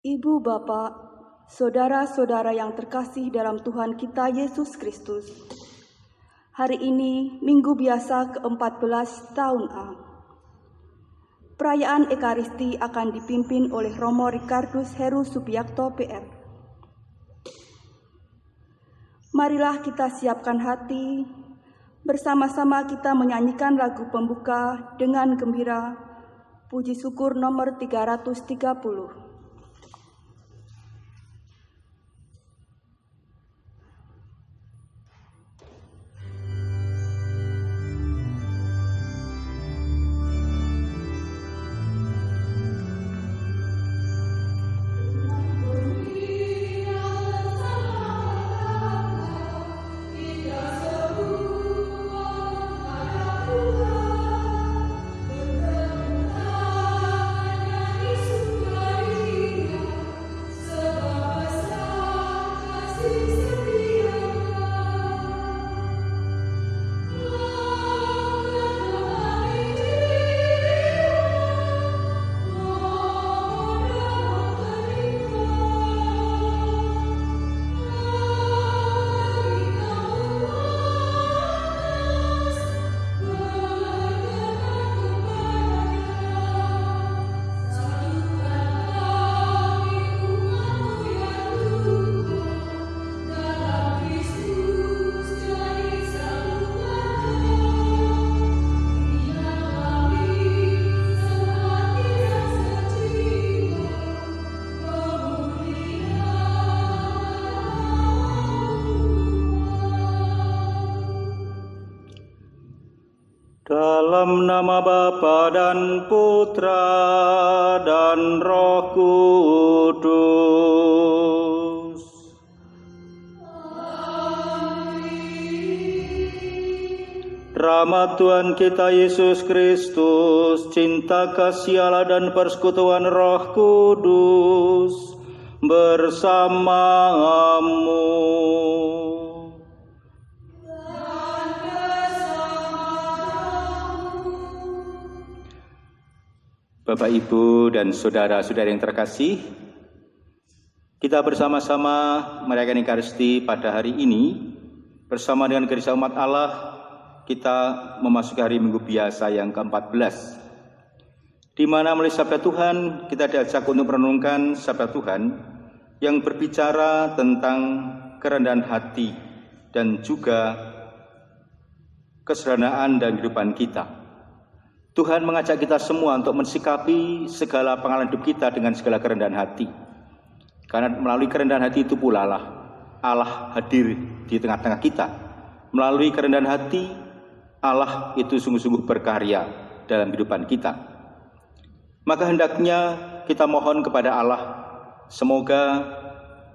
Ibu, Bapak, saudara-saudara yang terkasih dalam Tuhan kita Yesus Kristus. Hari ini Minggu Biasa ke-14 tahun A. Perayaan Ekaristi akan dipimpin oleh Romo Ricardus Heru Subiakto PR. Marilah kita siapkan hati, bersama-sama kita menyanyikan lagu pembuka dengan gembira, puji syukur nomor 330. Dalam nama Bapa dan Putra dan Roh Kudus. Rahmat Tuhan kita Yesus Kristus, cinta kasih Allah dan persekutuan Roh Kudus bersamamu. Bapak, Ibu, dan saudara-saudara yang terkasih, kita bersama-sama merayakan Ekaristi pada hari ini. Bersama dengan gereja umat Allah, kita memasuki hari Minggu Biasa yang ke-14, di mana melalui sabda Tuhan kita diajak untuk merenungkan sabda Tuhan yang berbicara tentang kerendahan hati dan juga kesederhanaan dan kehidupan kita. Tuhan mengajak kita semua untuk mensikapi segala pengalaman hidup kita dengan segala kerendahan hati. Karena melalui kerendahan hati itu pula Allah hadir di tengah-tengah kita. Melalui kerendahan hati, Allah itu sungguh-sungguh berkarya dalam kehidupan kita. Maka hendaknya kita mohon kepada Allah, semoga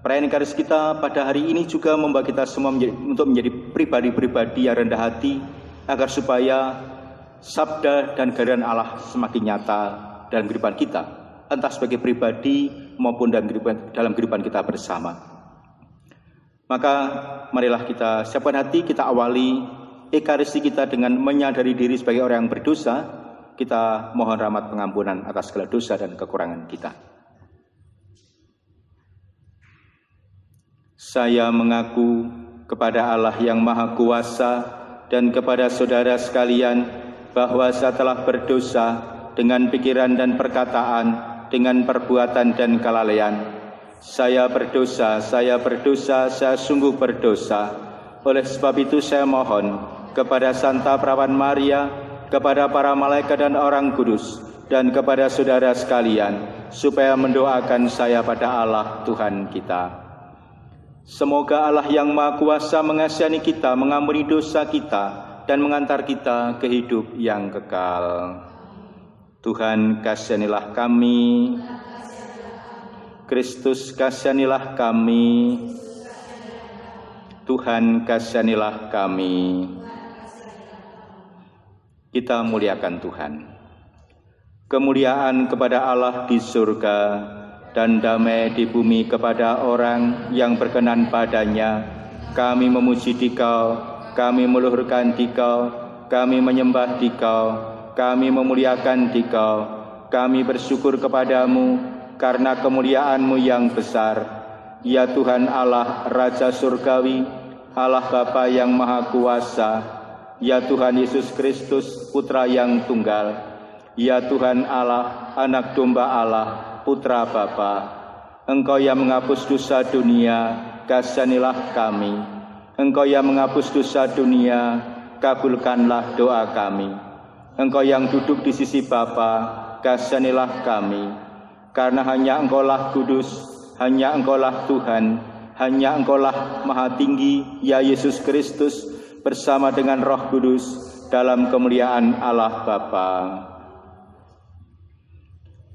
perayaan Ekaristi kita pada hari ini juga membawa kita semua untuk menjadi pribadi-pribadi yang rendah hati, agar supaya sabda dan kerendahan Allah semakin nyata dalam kehidupan kita, entah sebagai pribadi maupun dalam kehidupan kita bersama. Maka marilah kita siapkan hati, kita awali Ekaristi kita dengan menyadari diri sebagai orang yang berdosa. Kita mohon rahmat pengampunan atas segala dosa dan kekurangan kita. Saya mengaku kepada Allah yang Maha Kuasa dan kepada saudara sekalian bahwa saya telah berdosa dengan pikiran dan perkataan, dengan perbuatan dan kelalaian. Saya berdosa, saya sungguh berdosa. Oleh sebab itu saya mohon kepada Santa Perawan Maria, kepada para malaikat dan orang kudus, dan kepada saudara sekalian, supaya mendoakan saya pada Allah Tuhan kita. Semoga Allah yang Maha Kuasa mengasihani kita, mengampuni dosa kita, dan mengantar kita ke hidup yang kekal. Tuhan, kasihanilah kami. Kristus, kasihanilah kami. Tuhan, kasihanilah kami. Kita muliakan Tuhan. Kemuliaan kepada Allah di surga dan damai di bumi kepada orang yang berkenan padanya. Kami memuji Dikau, kami meluhurkan Dikau, kami menyembah Dikau, kami memuliakan Dikau, kami bersyukur kepadamu, karena kemuliaan-Mu yang besar. Ya Tuhan Allah, Raja Surgawi, Allah Bapa yang Maha Kuasa, ya Tuhan Yesus Kristus, Putra yang Tunggal, ya Tuhan Allah, Anak Domba Allah, Putra Bapa, Engkau yang menghapus dosa dunia, kasihanilah kami. Engkau yang menghapus dosa dunia, kabulkanlah doa kami. Engkau yang duduk di sisi Bapa, kasihanilah kami. Karena hanya Engkaulah kudus, hanya Engkaulah Tuhan, hanya Engkaulah Maha Tinggi, ya Yesus Kristus, bersama dengan Roh Kudus, dalam kemuliaan Allah Bapa.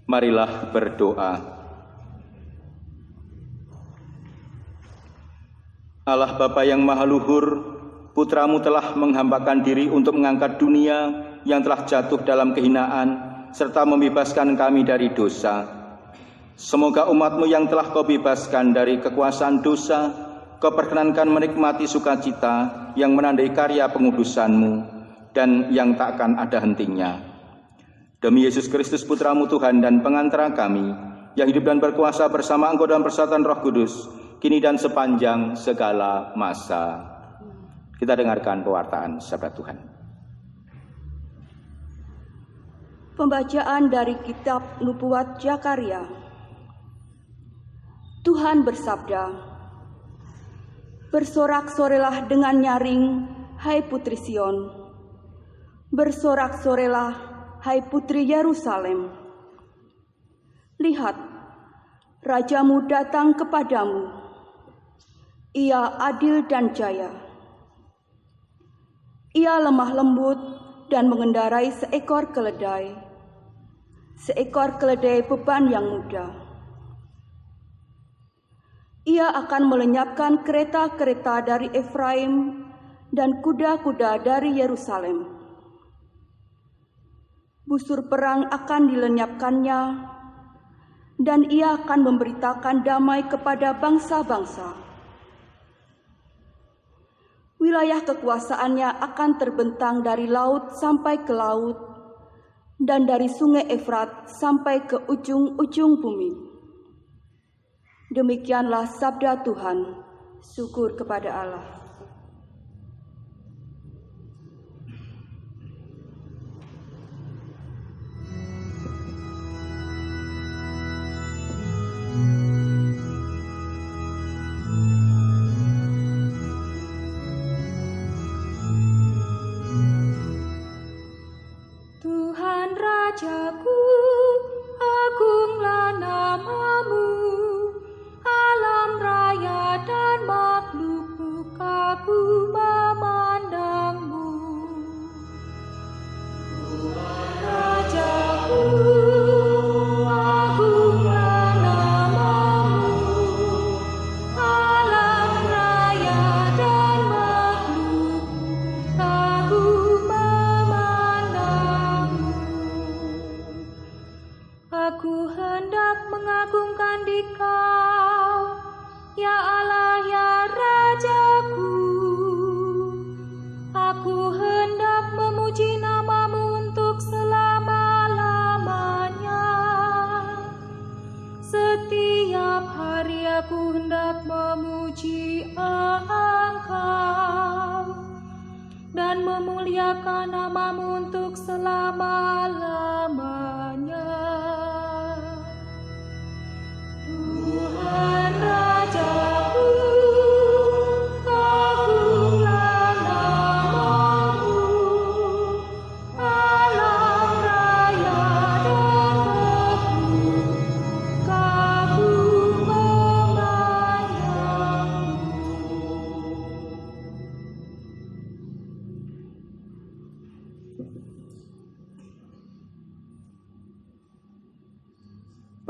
Marilah berdoa. Allah Bapa yang Maha Luhur, Putra-Mu telah menghambakan diri untuk mengangkat dunia yang telah jatuh dalam kehinaan, serta membebaskan kami dari dosa. Semoga umat-Mu yang telah Kau bebaskan dari kekuasaan dosa, Kau perkenankan menikmati sukacita yang menandai karya pengudusan-Mu dan yang tak akan ada hentinya. Demi Yesus Kristus Putra-Mu Tuhan dan pengantara kami, yang hidup dan berkuasa bersama Engkau dalam persatuan Roh Kudus, kini dan sepanjang segala masa. Kita dengarkan pewartaan sabda Tuhan. Pembacaan dari kitab Nubuat Zakaria. Tuhan bersabda, "Bersorak-sorelah dengan nyaring, hai putri Sion. Bersorak-sorelah, hai putri Yerusalem. Lihat, Rajamu datang kepadamu. Ia adil dan jaya. Ia lemah lembut dan mengendarai seekor keledai beban yang mudah. Ia akan melenyapkan kereta-kereta dari Efraim dan kuda-kuda dari Yerusalem. Busur perang akan dilenyapkannya, dan ia akan memberitakan damai kepada bangsa-bangsa. Wilayah kekuasaannya akan terbentang dari laut sampai ke laut, dan dari sungai Efrat sampai ke ujung-ujung bumi." Demikianlah sabda Tuhan. Syukur kepada Allah. Tuhan Rajaku, agunglah nama-Mu. Alam raya dan makhluk muka-Ku memandang-Mu. Tuhan Rajaku, agunglah nama-Mu. Alam raya dan makhluk muka-Ku memandang-Mu. Aku hendak mengagungkan Dikau, ya Allah, ya Rajaku. Aku hendak memuji nama-Mu untuk selama-lamanya. Setiap hari aku hendak memuji Engkau dan memuliakan nama-Mu untuk selama-lamanya. Tuhan Rajaku, agunglah nama-Mu. Alam raya dan makhluk muka-Ku memandang-Mu.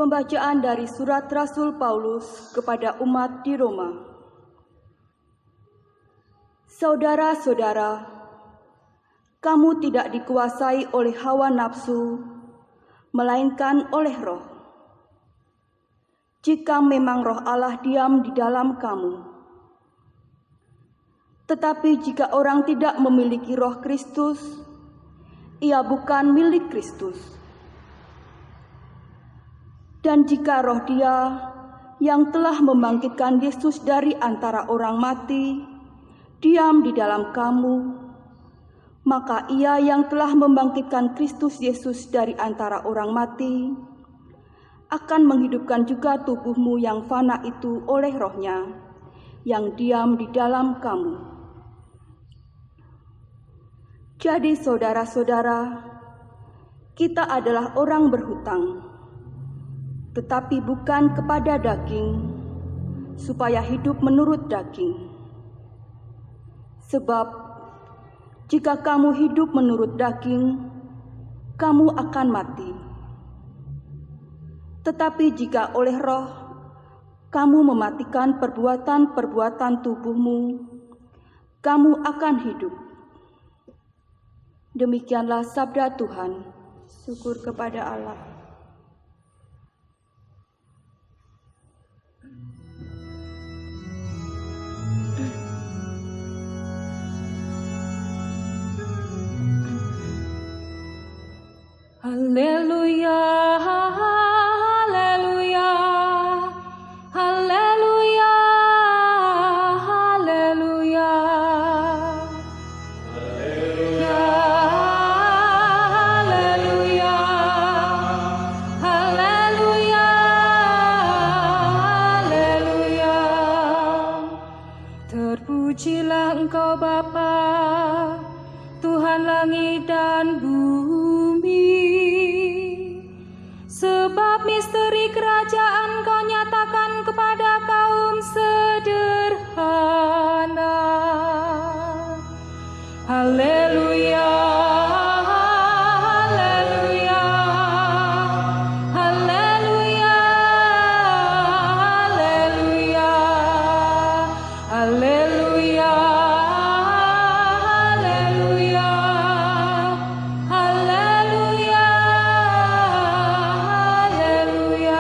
Pembacaan dari surat Rasul Paulus kepada umat di Roma. Saudara-saudara, kamu tidak dikuasai oleh hawa nafsu, melainkan oleh Roh. Jika memang Roh Allah diam di dalam kamu. Tetapi jika orang tidak memiliki Roh Kristus, ia bukan milik Kristus. Dan jika roh Dia yang telah membangkitkan Yesus dari antara orang mati diam di dalam kamu, maka Ia yang telah membangkitkan Kristus Yesus dari antara orang mati akan menghidupkan juga tubuhmu yang fana itu oleh roh-Nya yang diam di dalam kamu. Jadi saudara-saudara, kita adalah orang berhutang, tetapi bukan kepada daging, supaya hidup menurut daging. Sebab jika kamu hidup menurut daging, kamu akan mati. Tetapi jika oleh roh kamu mematikan perbuatan-perbuatan tubuhmu, kamu akan hidup. Demikianlah sabda Tuhan. Syukur kepada Allah. Haleluya, haleluya, haleluya, haleluya. Haleluya, haleluya, haleluya. Terpujilah Engkau Bapa, Tuhan langit dan bumi. Sebab misteri kerajaan Kau nyatakan kepada kaum sederhana. Haleluya, haleluya, haleluya, haleluya, haleluya, haleluya, haleluya, haleluya.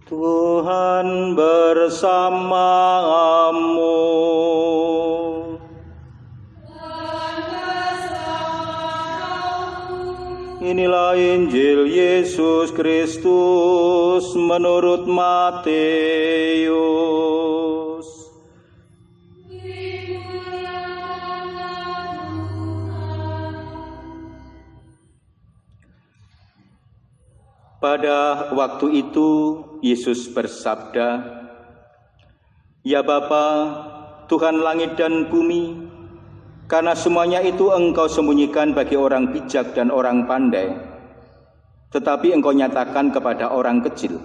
Tuhan bersamamu. Inilah Injil Yesus Kristus menurut Matius. Pada waktu itu Yesus bersabda, "Ya Bapa, Tuhan langit dan bumi, karena semuanya itu Engkau sembunyikan bagi orang bijak dan orang pandai, tetapi Engkau nyatakan kepada orang kecil.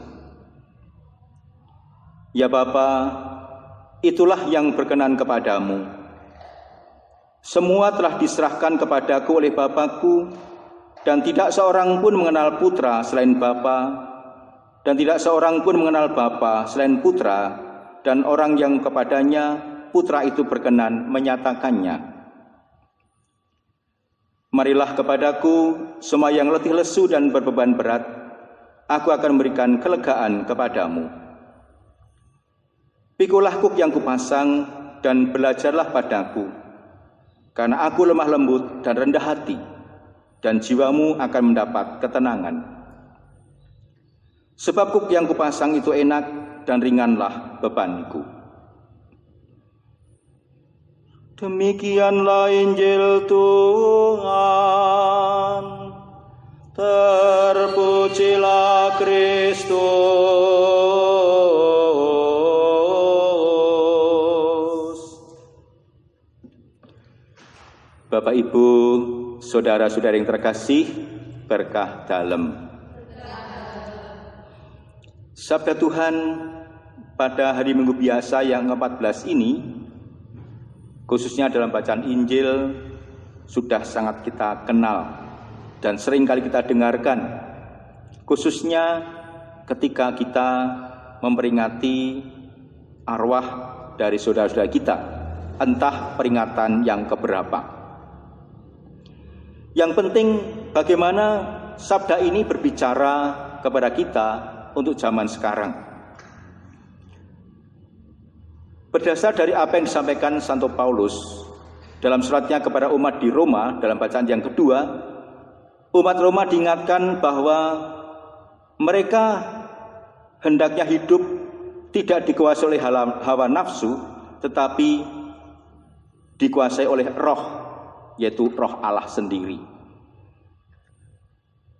Ya Bapa, itulah yang berkenan kepadamu. Semua telah diserahkan kepadaku oleh Bapa-Ku, dan tidak seorang pun mengenal Putra selain Bapa, dan tidak seorang pun mengenal Bapa selain Putra, dan orang yang kepadanya Putra itu berkenan menyatakannya. Marilah kepadaku semua yang letih lesu dan berbeban berat, aku akan memberikan kelegaan kepadamu. Pikulah kuk yang kupasang dan belajarlah padaku, karena aku lemah lembut dan rendah hati, dan jiwamu akan mendapat ketenangan. Sebab kuk yang kupasang itu enak dan ringanlah bebanku." Demikianlah Injil Tuhan. Terpujilah Kristus. Bapak, Ibu, saudara-saudara yang terkasih, berkah dalem. Sabda Tuhan pada hari Minggu biasa yang ke-14 ini, khususnya dalam bacaan Injil, sudah sangat kita kenal dan sering kali kita dengarkan, khususnya ketika kita memperingati arwah dari saudara-saudara kita, entah peringatan yang keberapa. Yang penting bagaimana sabda ini berbicara kepada kita untuk zaman sekarang. Berdasar dari apa yang disampaikan Santo Paulus dalam suratnya kepada umat di Roma, dalam bacaan yang kedua, umat Roma diingatkan bahwa mereka hendaknya hidup tidak dikuasai oleh hawa nafsu, tetapi dikuasai oleh roh, yaitu roh Allah sendiri.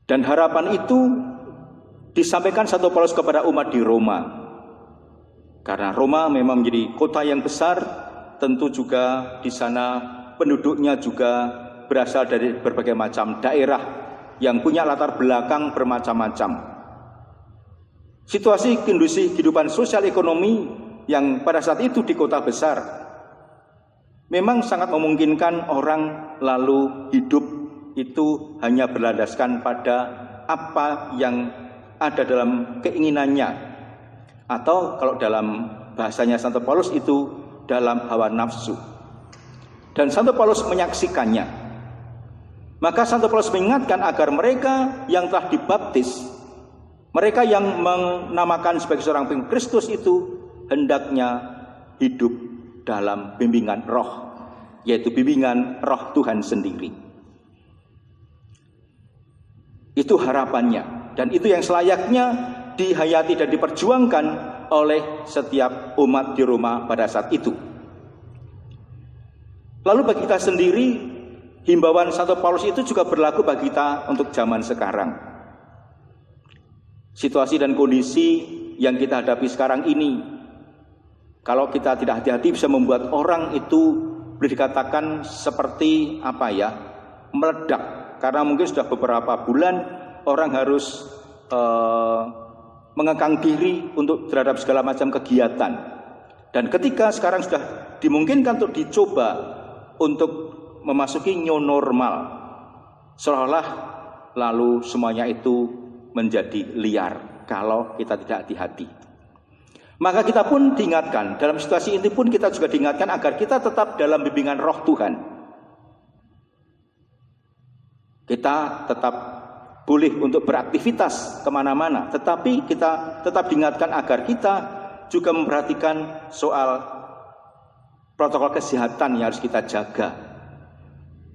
Dan harapan itu disampaikan Santo Paulus kepada umat di Roma. Karena Roma memang menjadi kota yang besar, tentu juga di sana penduduknya juga berasal dari berbagai macam daerah yang punya latar belakang bermacam-macam. Situasi kondisi kehidupan sosial ekonomi yang pada saat itu di kota besar memang sangat memungkinkan orang lalu hidup itu hanya berlandaskan pada apa yang ada dalam keinginannya, atau kalau dalam bahasanya Santo Paulus itu dalam hawa nafsu. Dan Santo Paulus menyaksikannya. Maka Santo Paulus mengingatkan agar mereka yang telah dibaptis, mereka yang menamakan sebagai seorang pengikut Kristus itu hendaknya hidup dalam bimbingan roh, yaitu bimbingan roh Tuhan sendiri. Itu harapannya, dan itu yang selayaknya dihayati dan diperjuangkan oleh setiap umat di Roma pada saat itu. Lalu bagi kita sendiri, himbauan Santo Paulus itu juga berlaku bagi kita untuk zaman sekarang. Situasi dan kondisi yang kita hadapi sekarang ini, kalau kita tidak hati-hati bisa membuat orang itu boleh dikatakan seperti meledak. Karena mungkin sudah beberapa bulan orang harus mengekang diri untuk terhadap segala macam kegiatan. Dan ketika sekarang sudah dimungkinkan untuk dicoba untuk memasuki new normal, seolah-olah lalu semuanya itu menjadi liar kalau kita tidak hati-hati. Maka kita pun diingatkan, dalam situasi ini pun kita juga diingatkan agar kita tetap dalam bimbingan roh Tuhan. Kita tetap boleh untuk beraktivitas kemana-mana, tetapi kita tetap diingatkan agar kita juga memperhatikan soal protokol kesehatan yang harus kita jaga.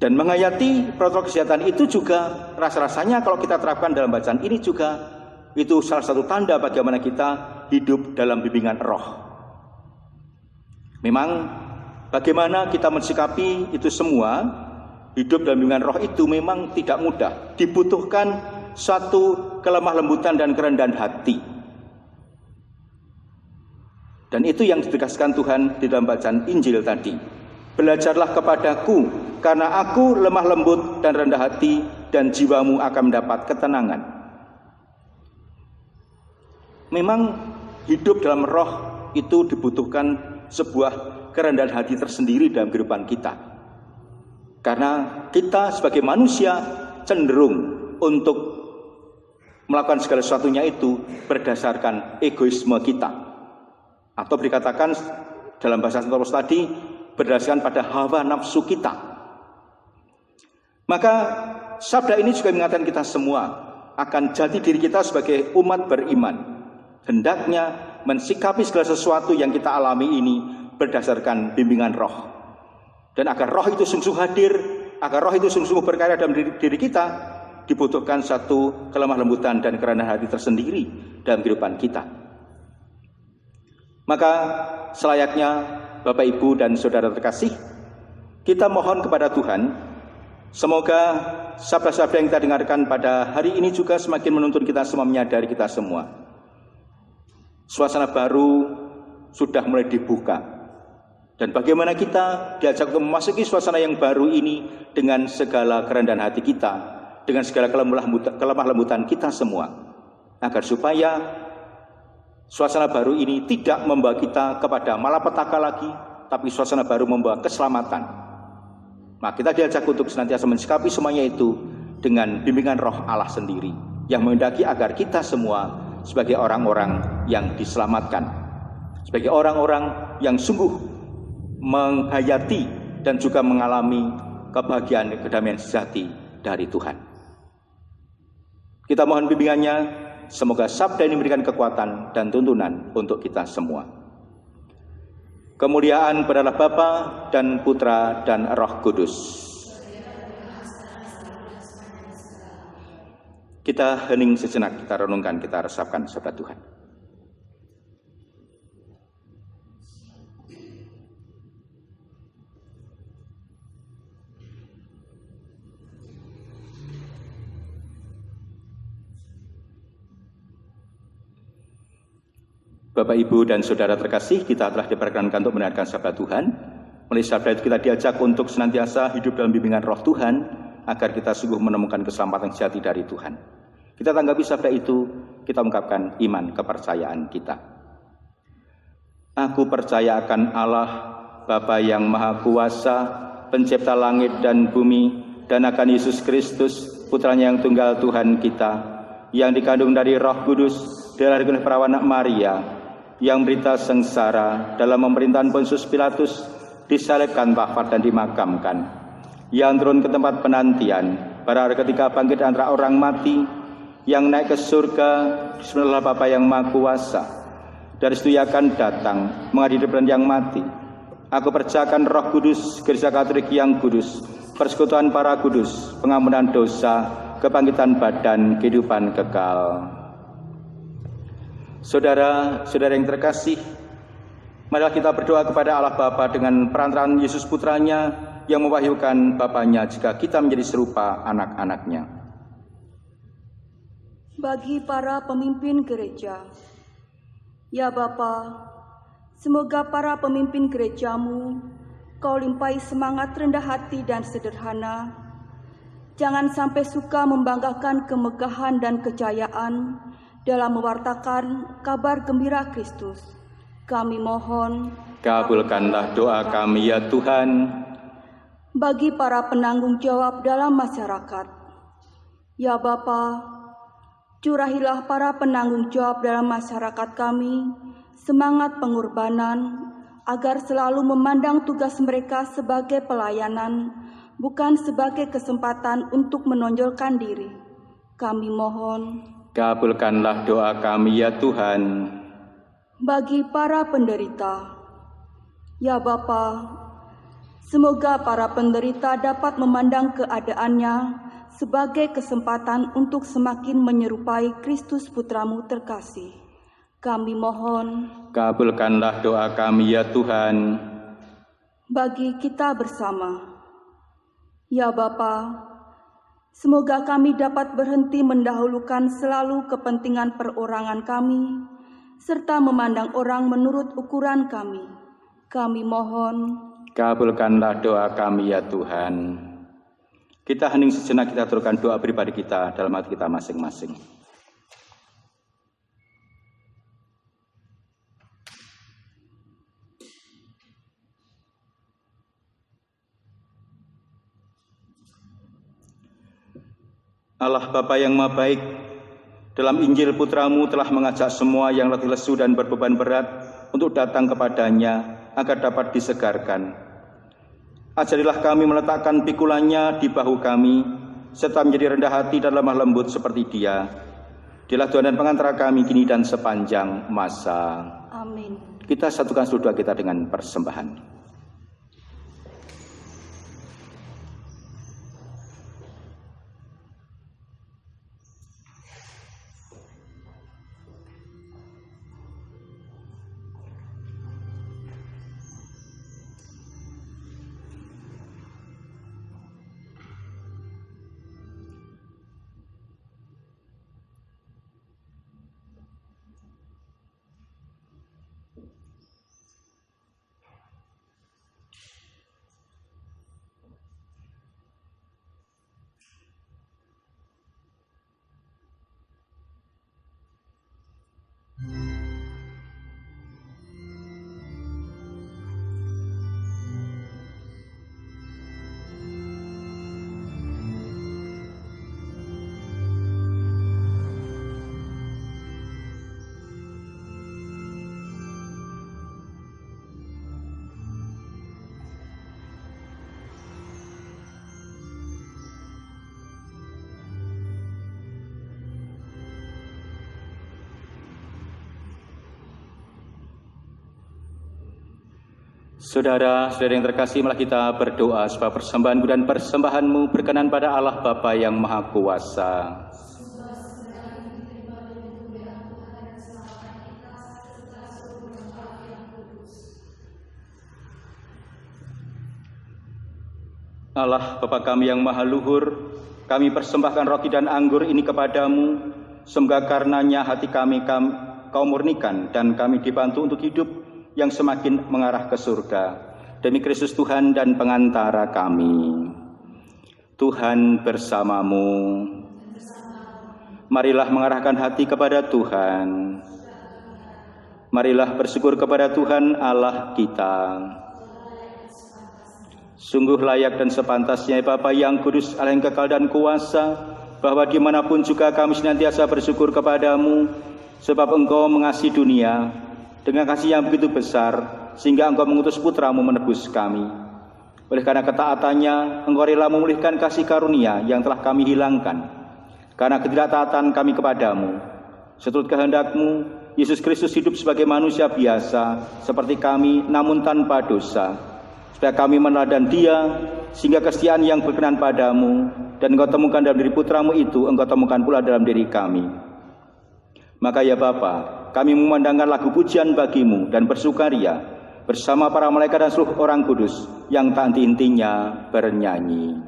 Dan menghayati protokol kesehatan itu juga rasa-rasanya kalau kita terapkan dalam bacaan ini juga itu salah satu tanda bagaimana kita hidup dalam bimbingan roh. Memang bagaimana kita mensikapi itu semua, hidup dalam bimbingan roh itu memang tidak mudah. Dibutuhkan suatu kelemah lembutan dan kerendahan hati. Dan itu yang ditegaskan Tuhan di dalam bacaan Injil tadi. Belajarlah kepadaku, karena aku lemah lembut dan rendah hati, dan jiwamu akan mendapat ketenangan. Memang hidup dalam roh itu dibutuhkan sebuah kerendahan hati tersendiri dalam kehidupan kita. Karena kita sebagai manusia cenderung untuk melakukan segala sesuatunya itu berdasarkan egoisme kita. Atau dikatakan dalam bahasa Santo Paulus tadi, berdasarkan pada hawa nafsu kita. Maka sabda ini juga mengingatkan kita semua akan jati diri kita sebagai umat beriman. Hendaknya mensikapi segala sesuatu yang kita alami ini berdasarkan bimbingan roh. Dan agar roh itu sungguh hadir, agar roh itu sungguh berkarya dalam diri kita, dibutuhkan satu kelemah lembutan dan kerendahan hati tersendiri dalam kehidupan kita. Maka selayaknya Bapak, Ibu, dan Saudara terkasih, kita mohon kepada Tuhan, semoga sabda-sabda yang kita dengarkan pada hari ini juga semakin menuntun kita semua, menyadari kita semua. Suasana baru sudah mulai dibuka. Dan bagaimana kita diajak untuk memasuki suasana yang baru ini dengan segala kerendahan hati kita, dengan segala kelemah lembutan kita semua, agar supaya suasana baru ini tidak membawa kita kepada malapetaka lagi, tapi suasana baru membawa keselamatan. Maka kita diajak untuk senantiasa mensikapi semuanya itu dengan bimbingan roh Allah sendiri, yang menghendaki agar kita semua sebagai orang-orang yang diselamatkan, sebagai orang-orang yang sungguh menghayati dan juga mengalami kebahagiaan kedamaian sejati dari Tuhan. Kita mohon bimbingannya semoga sabda ini memberikan kekuatan dan tuntunan untuk kita semua. Kemuliaan kepada Bapa dan Putra dan Roh Kudus. Kita hening sejenak, kita renungkan, kita resapkan sabda Tuhan. Bapak, Ibu, dan Saudara terkasih, kita telah diperkenankan untuk mendengarkan sabda Tuhan. Melalui sabda itu kita diajak untuk senantiasa hidup dalam bimbingan Roh Tuhan, agar kita sungguh menemukan keselamatan sejati dari Tuhan. Kita tanggapi sabda itu, kita ungkapkan iman kepercayaan kita. Aku percaya akan Allah, Bapa yang Maha Kuasa, pencipta langit dan bumi, dan akan Yesus Kristus, Putranya yang tunggal Tuhan kita, yang dikandung dari Roh Kudus, dilahirkan oleh perawan Maria, yang berita sengsara dalam pemerintahan Pontius Pilatus, disalibkan, wafat dan dimakamkan, yang turun ke tempat penantian, pada hari ketiga bangkit antara orang mati, yang naik ke surga, Bismillah Bapa yang Maha Kuasa, dari situ ia akan datang mengadili yang mati. Aku percayakan Roh Kudus, Gereja Katolik yang kudus, persekutuan para kudus, pengampunan dosa, kebangkitan badan, kehidupan kekal. Saudara-saudara yang terkasih, marilah kita berdoa kepada Allah Bapa dengan perantaraan Yesus Putranya yang mewahyukan Bapanya jika kita menjadi serupa anak-anaknya. Bagi para pemimpin gereja, ya Bapa, semoga para pemimpin gerejamu Kau limpahi semangat rendah hati dan sederhana. Jangan sampai suka membanggakan kemegahan dan kejayaan dalam mewartakan kabar gembira Kristus. Kami mohon, kabulkanlah doa kami ya Tuhan. Bagi para penanggung jawab dalam masyarakat, ya Bapa, curahilah para penanggung jawab dalam masyarakat kami semangat pengorbanan agar selalu memandang tugas mereka sebagai pelayanan, bukan sebagai kesempatan untuk menonjolkan diri. Kami mohon, kabulkanlah doa kami ya Tuhan. Bagi para penderita, ya Bapa, semoga para penderita dapat memandang keadaannya sebagai kesempatan untuk semakin menyerupai Kristus Putramu terkasih. Kami mohon, kabulkanlah doa kami ya Tuhan. Bagi kita bersama, ya Bapa, semoga kami dapat berhenti mendahulukan selalu kepentingan perorangan kami, serta memandang orang menurut ukuran kami. Kami mohon, kabulkanlah doa kami ya Tuhan. Kita hening sejenak, kita aturkan doa pribadi kita dalam hati kita masing-masing. Allah Bapa yang Maha Baik, dalam Injil Putramu telah mengajak semua yang letih lesu dan berbeban berat untuk datang kepadanya agar dapat disegarkan. Ajarilah kami meletakkan pikulannya di bahu kami, serta menjadi rendah hati dan lemah lembut seperti Dia. Dialah Tuhan dan pengantara kami kini dan sepanjang masa. Amin. Kita satukan seluruh doa kita dengan persembahan. Saudara-saudara yang terkasih, malah kita berdoa supaya persembahanku dan persembahanmu berkenan pada Allah Bapa yang Maha Kuasa. Allah Bapa kami yang Maha Luhur, kami persembahkan roti dan anggur ini kepadamu, semoga karenanya hati kami kau murnikan dan kami dibantu untuk hidup yang semakin mengarah ke surga. Demi Kristus Tuhan dan pengantara kami. Tuhan bersamamu. Marilah mengarahkan hati kepada Tuhan. Marilah bersyukur kepada Tuhan Allah kita. Sungguh layak dan sepantasnya Bapa yang kudus, Allah yang kekal dan kuasa, bahwa dimanapun juga kami senantiasa bersyukur kepadamu, sebab Engkau mengasihi dunia dengan kasih yang begitu besar, sehingga Engkau mengutus Putramu menebus kami. Oleh karena ketaatannya, Engkau rela memulihkan kasih karunia yang telah kami hilangkan. Karena ketidaktaatan kami kepadamu, seturut kehendak-Mu, Yesus Kristus hidup sebagai manusia biasa, seperti kami, namun tanpa dosa. Supaya kami meneladani Dia, sehingga kesetiaan yang berkenan padamu, dan Engkau temukan dalam diri Putramu itu, Engkau temukan pula dalam diri kami. Maka ya Bapa, kami memandangkan lagu pujian bagimu dan bersukaria bersama para malaikat dan seluruh orang kudus yang tak henti-hentinya bernyanyi.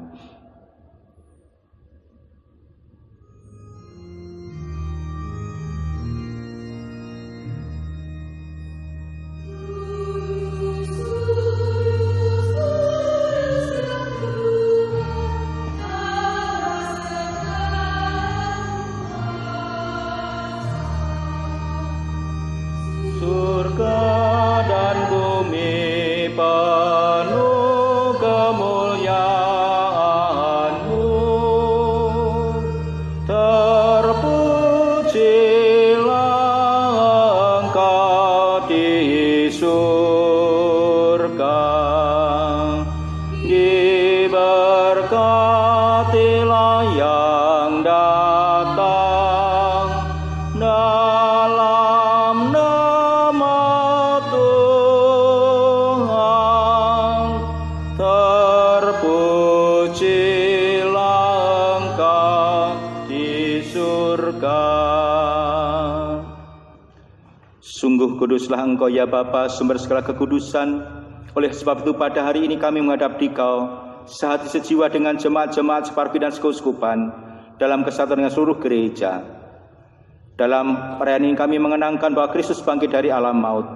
Sungguh kuduslah Engkau ya Bapa, sumber segala kekudusan. Oleh sebab itu pada hari ini kami menghadap Dikau sehati sejiwa dengan jemaat-jemaat separki dan sekuskupan dalam kesatuan dengan seluruh gereja. Dalam perayaan ini kami mengenangkan bahwa Kristus bangkit dari alam maut.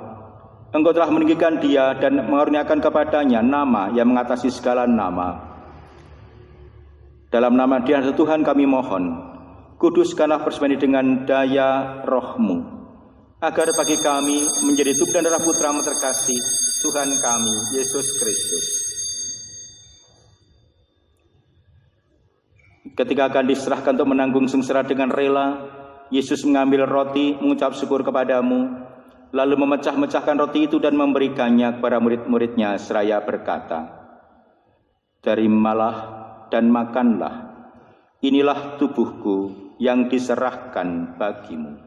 Engkau telah meninggikan Dia dan mengaruniakan kepadanya nama yang mengatasi segala nama. Dalam nama Dia Tuhan kami mohon, kuduskanlah persembahan dengan daya Roh-Mu, agar bagi kami menjadi tubuh dan darah Putra-Mu terkasih, Tuhan kami, Yesus Kristus. Ketika akan diserahkan untuk menanggung sengsara dengan rela, Yesus mengambil roti, mengucap syukur kepadamu, lalu memecah-mecahkan roti itu dan memberikannya kepada murid-muridnya seraya berkata, "Terimalah dan makanlah, inilah tubuhku yang diserahkan bagimu."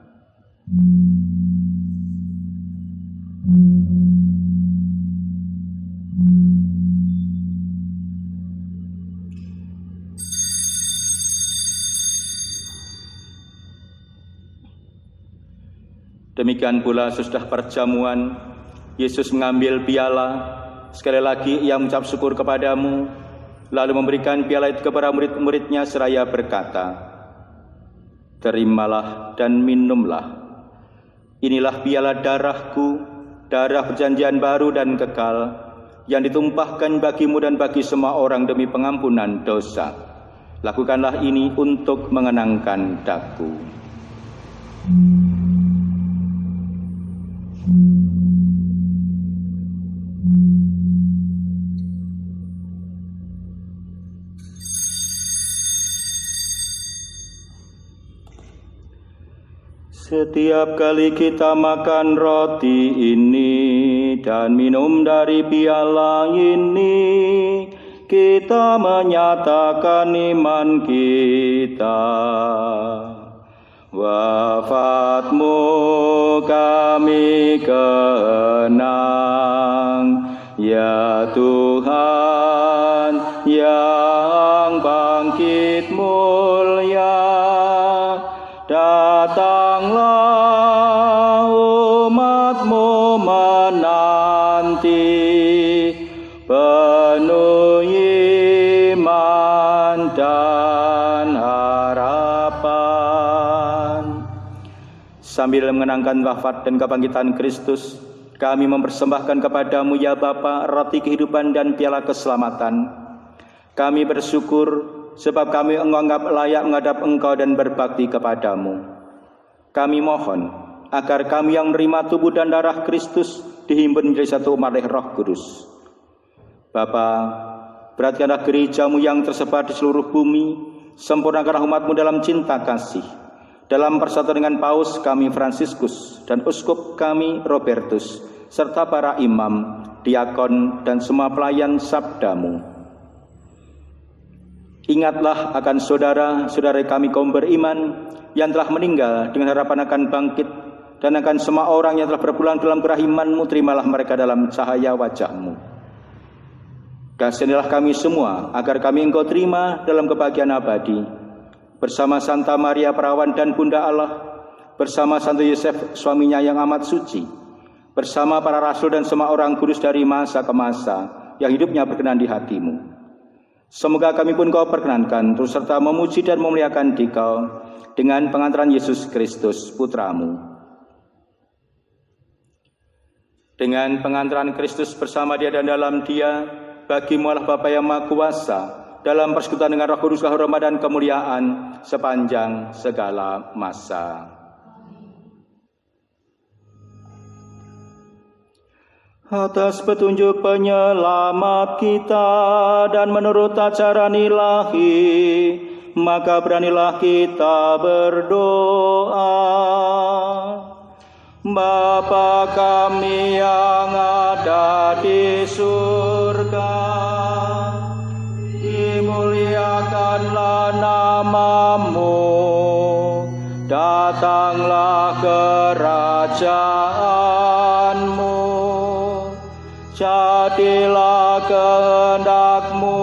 Demikian pula sesudah perjamuan, Yesus mengambil piala, sekali lagi Ia mengucap syukur kepadamu, lalu memberikan piala itu kepada murid-muridnya seraya berkata, "Terimalah dan minumlah. Inilah piala darahku, darah perjanjian baru dan kekal, yang ditumpahkan bagimu dan bagi semua orang demi pengampunan dosa. Lakukanlah ini untuk mengenangkan daku." Setiap kali kita makan roti ini dan minum dari piala ini, kita menyatakan iman kita. Wafat-Mu kami kenang, Datanglah umat-Mu menanti, penuh iman dan harapan. Sambil mengenangkan wafat dan kebangkitan Kristus, kami mempersembahkan kepada-Mu ya Bapa roti kehidupan dan piala keselamatan. Kami bersyukur sebab kami menganggap layak menghadap Engkau dan berbakti kepada-Mu. Kami mohon agar kami yang menerima tubuh dan darah Kristus dihimpun menjadi satu umat oleh Roh Kudus. Bapa, berkatilah gereja-Mu yang tersebar di seluruh bumi, sempurnakanlah umat-Mu dalam cinta kasih. Dalam persatuan dengan Paus kami Fransiskus dan Uskup kami Robertus, serta para imam, diakon, dan semua pelayan sabda-Mu. Ingatlah akan saudara-saudara kami kaum beriman yang telah meninggal dengan harapan akan bangkit, dan akan semua orang yang telah berpulang dalam kerahiman-Mu, terimalah mereka dalam cahaya wajah-Mu. Kasihanilah kami semua agar kami Engkau terima dalam kebahagiaan abadi, bersama Santa Maria Perawan dan Bunda Allah, bersama Santo Yosef suaminya yang amat suci, bersama para rasul dan semua orang kudus dari masa ke masa yang hidupnya berkenan di hati-Mu. Semoga kami pun Kau perkenankan terus serta memuji dan memuliakan Dikau dengan pengantaran Yesus Kristus Putra-Mu. Dengan pengantaran Kristus bersama Dia dan dalam Dia, bagi-Mu Allah Bapa yang Maha Kuasa, dalam persekutuan dengan Roh Kudus, hormat dan kemuliaan sepanjang segala masa. Atas petunjuk penyelamat kita dan menurut ajaran ilahi, maka beranilah kita berdoa. Bapa kami yang ada di surga, dimuliakanlah nama-Mu, datanglah kerajaan-Mu, jadilah kehendak-Mu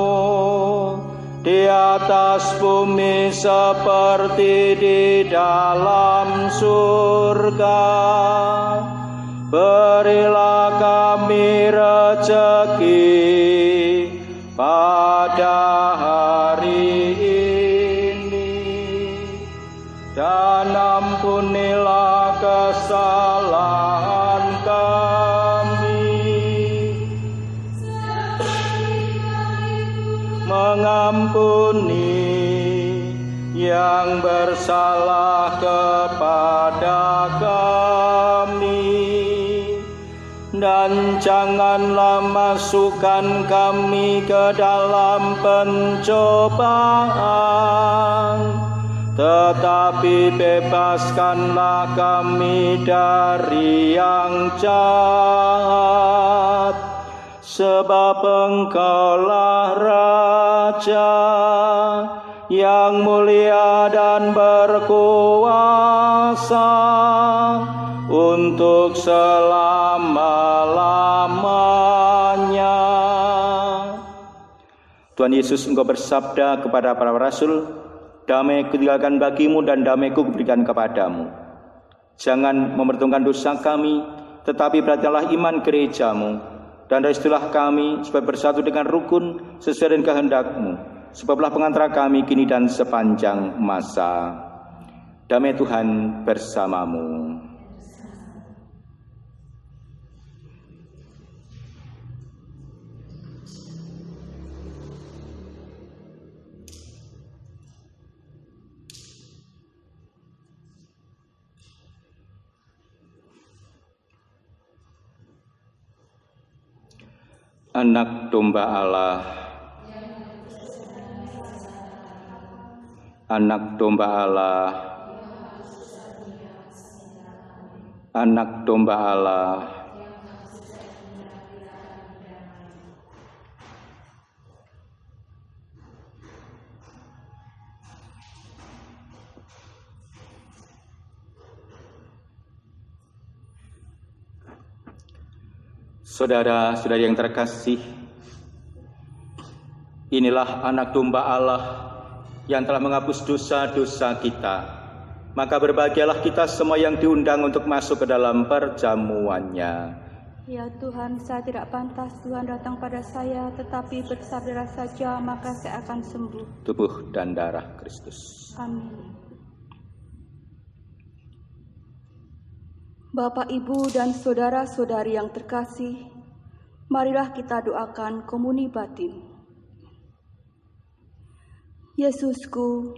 di atas bumi seperti di dalam surga. Berilah kami rezeki pada hari ini, dan ampunilah kesalahan kami, mengampuni yang bersalah kepada kami, dan janganlah masukkan kami ke dalam pencobaan, tetapi bebaskanlah kami dari yang jahat. Sebab Engkaulah Raja yang mulia dan berkuasa untuk selama-lamanya. Tuhan Yesus, Engkau bersabda kepada para rasul, damai kutinggalkan bagimu dan damai-Ku kuberikan kepadamu. Jangan memperhitungkan dosa kami, tetapi perhatikanlah iman gereja-Mu, dan restulah kami supaya bersatu dengan rukun sesuai dengan kehendak-Mu. Sebablah pengantara kami kini dan sepanjang masa. Damai Tuhan bersamamu. Anak domba Allah, anak domba Allah, anak domba Allah. Saudara-saudari yang terkasih, inilah anak domba Allah yang telah menghapus dosa-dosa kita. Maka berbahagialah kita semua yang diundang untuk masuk ke dalam perjamuannya. Ya Tuhan, saya tidak pantas Tuhan datang pada saya, tetapi bersabdalah saja maka saya akan sembuh. Tubuh dan darah Kristus. Amin. Bapak, Ibu, dan saudara-saudari yang terkasih, marilah kita doakan komuni batin. Yesusku,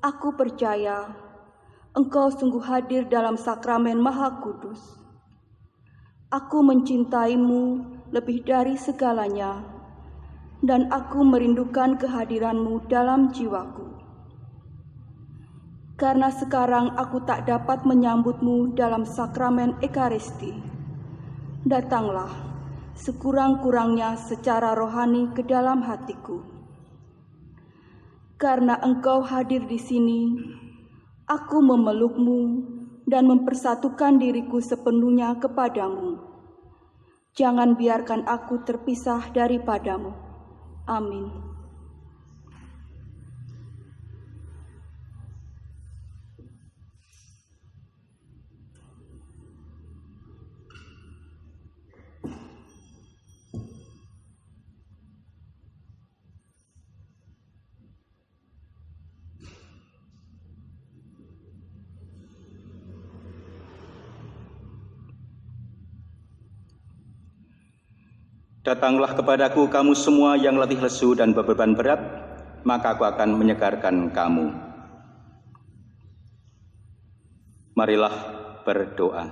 aku percaya Engkau sungguh hadir dalam sakramen Maha Kudus. Aku mencintaimu lebih dari segalanya, dan aku merindukan kehadiranmu dalam jiwaku. Karena sekarang aku tak dapat menyambutmu dalam sakramen Ekaristi, datanglah sekurang-kurangnya secara rohani ke dalam hatiku. Karena Engkau hadir di sini, aku memelukmu dan mempersatukan diriku sepenuhnya kepadamu. Jangan biarkan aku terpisah daripadamu. Amin. Datanglah kepadaku kamu semua yang letih lesu dan beban berat, maka aku akan menyegarkan kamu. Marilah berdoa.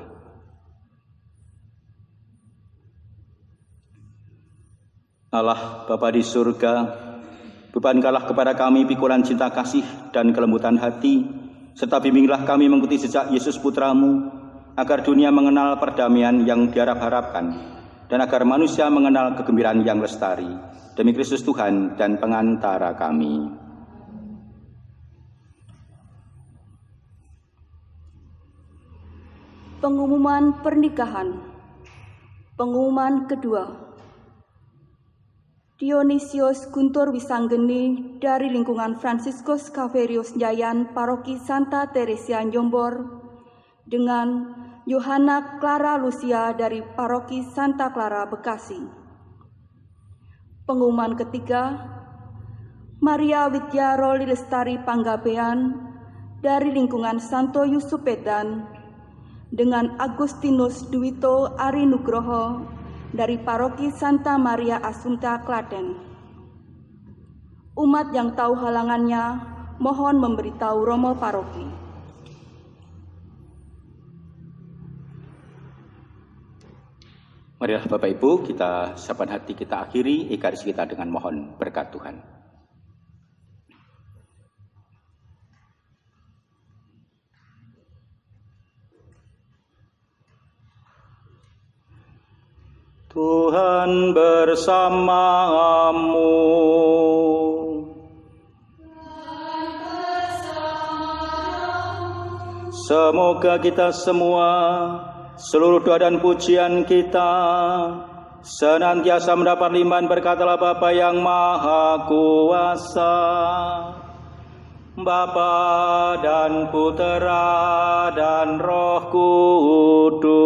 Allah Bapa di surga, bebankanlah kepada kami pikulan cinta kasih dan kelembutan hati, serta bimbinglah kami mengikuti jejak Yesus Putramu, agar dunia mengenal perdamaian yang diharap-harapkan, dan agar manusia mengenal kegembiraan yang lestari, demi Kristus Tuhan dan pengantara kami. Pengumuman pernikahan. Pengumuman kedua. Dionysius Guntur Wisanggeni dari lingkungan Fransiskus Xaverius Njayan Paroki Santa Teresia Jombor dengan Yohana Clara Lucia dari Paroki Santa Clara Bekasi. Pengumuman ketiga, Maria Widya Roli Lestari Panggabean dari lingkungan Santo Yusupedan dengan Agustinus Duwito Ari Nugroho dari Paroki Santa Maria Assunta Klaten. Umat yang tahu halangannya mohon memberitahu Romo Paroki. Marilah Bapak Ibu, kita saban hati kita akhiri Ekaristi kita dengan mohon berkat Tuhan. Tuhan bersamamu. Semoga kita semua, seluruh doa dan pujian kita senantiasa mendapat limpahan berkat Allah Bapa yang Maha Kuasa, Bapa dan Putera dan Roh Kudus.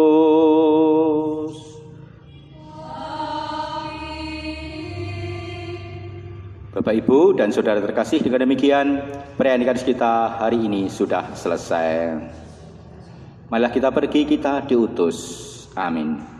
Bapak, Ibu, dan saudara terkasih, dengan demikian perayaan Ekaristi kita hari ini sudah selesai. Marilah kita pergi, kita diutus. Amin.